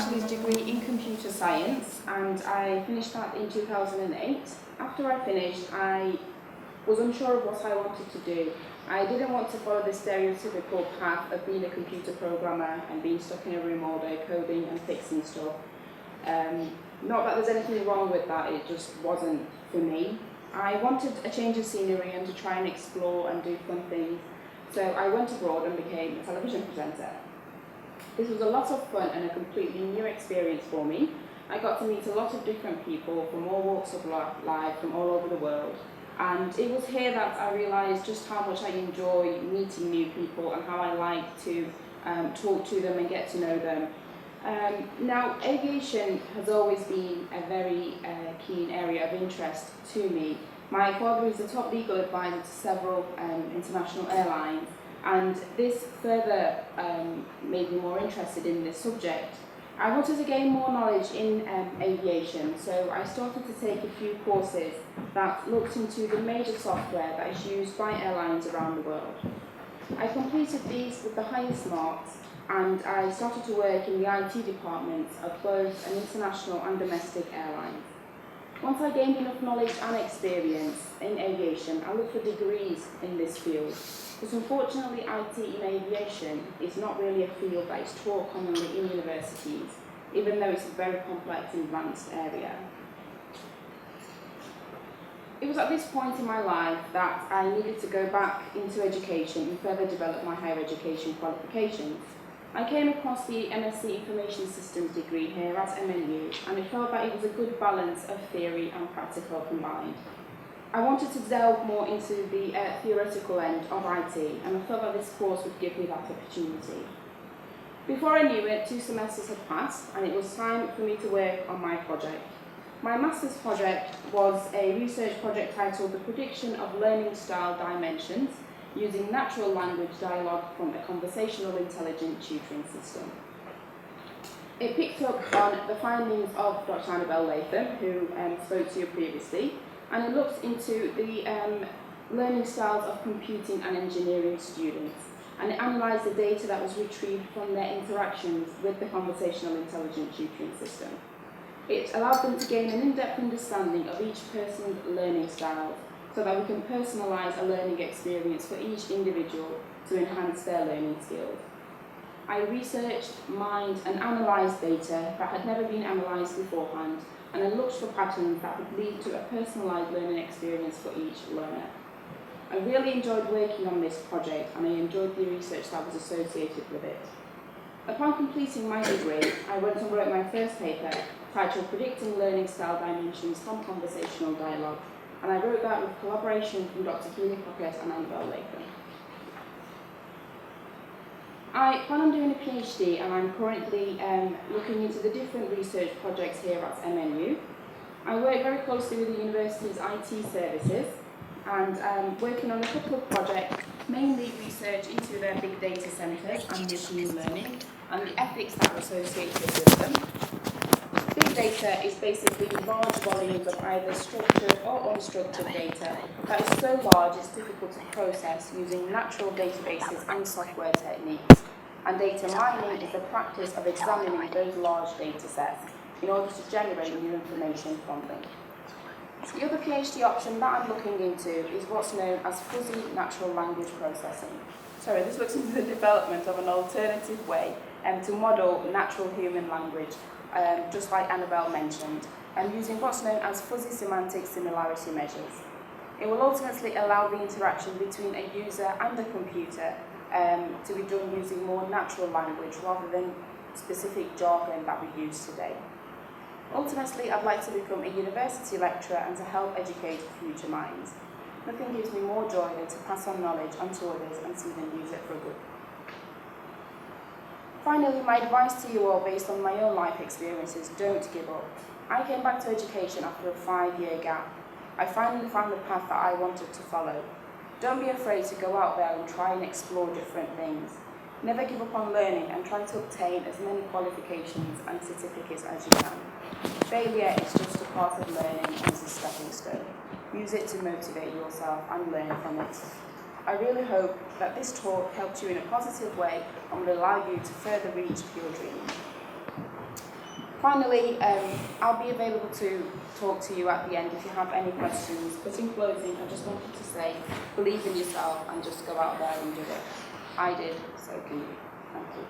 bachelor's degree in computer science, and I finished that in 2008. After I finished, I was unsure of what I wanted to do. I didn't want to follow the stereotypical path of being a computer programmer and being stuck in a room all day coding and fixing stuff. Not that there's anything wrong with that, it just wasn't for me. I wanted a change of scenery and to try and explore and do fun things. So I went abroad and became a television presenter. This was a lot of fun and a completely new experience for me. I got to meet a lot of different people from all walks of life, from all over the world. And it was here that I realised just how much I enjoy meeting new people and how I like to talk to them and get to know them. Now, aviation has always been a very keen area of interest to me. My father is the top legal advisor to several international airlines, and this further made me more interested in this subject. I wanted to gain more knowledge in aviation, so I started to take a few courses that looked into the major software that is used by airlines around the world. I completed these with the highest marks, and I started to work in the IT departments of both an international and domestic airlines. Once I gained enough knowledge and experience in aviation, I looked for degrees in this field. But unfortunately, IT in aviation is not really a field that is taught commonly in universities, even though it's a very complex and advanced area. It was at this point in my life that I needed to go back into education and further develop my higher education qualifications. I came across the MSc Information Systems degree here at MNU, and I felt that it was a good balance of theory and practical combined. I wanted to delve more into the theoretical end of IT, and I felt that this course would give me that opportunity. Before I knew it, 2 semesters had passed, and it was time for me to work on my project. My master's project was a research project titled The Prediction of Learning Style Dimensions, using natural language dialogue from a conversational intelligent tutoring system. It picked up on the findings of Dr. Annabelle Latham, who spoke to you previously, and it looked into the learning styles of computing and engineering students, and it analysed the data that was retrieved from their interactions with the conversational intelligent tutoring system. It allowed them to gain an in-depth understanding of each person's learning styles, so that we can personalise a learning experience for each individual to enhance their learning skills. I researched, mined and analysed data that had never been analysed beforehand, and I looked for patterns that would lead to a personalised learning experience for each learner. I really enjoyed working on this project, and I enjoyed the research that was associated with it. Upon completing my degree, I went and wrote my first paper titled Predicting Learning Style Dimensions from Conversational Dialogue, and I wrote that with collaboration from Dr. Keely Crockett and Annabelle Latham. I plan on doing a PhD, and I'm currently looking into the different research projects here at MNU. I work very closely with the university's IT services, and working on a couple of projects, mainly research into their big data centres and machine learning, and the ethics that are associated with them. Big data is basically large volumes of either structured or unstructured data that is so large it's difficult to process using natural databases and software techniques. And data mining is the practice of examining those large data sets in order to generate new information from them. The other PhD option that I'm looking into is what's known as fuzzy natural language processing. This looks into the development of an alternative way to model natural human language, just like Annabelle mentioned, and using what's known as fuzzy semantic similarity measures. It will ultimately allow the interaction between a user and a computer to be done using more natural language rather than specific jargon that we use today. Ultimately, I'd like to become a university lecturer and to help educate future minds. Nothing gives me more joy than to pass on knowledge onto others and see them use it for good. Finally, my advice to you all based on my own life experiences: don't give up. I came back to education after a 5-year gap. I finally found the path that I wanted to follow. Don't be afraid to go out there and try and explore different things. Never give up on learning and try to obtain as many qualifications and certificates as you can. Failure is just a part of learning and is a stepping stone. Use it to motivate yourself and learn from it. I really hope that this talk helped you in a positive way and will allow you to further reach your dreams. Finally, I'll be available to talk to you at the end if you have any questions. But in closing, I just wanted to say, believe in yourself and just go out there and do it. I did, so can you. Thank you.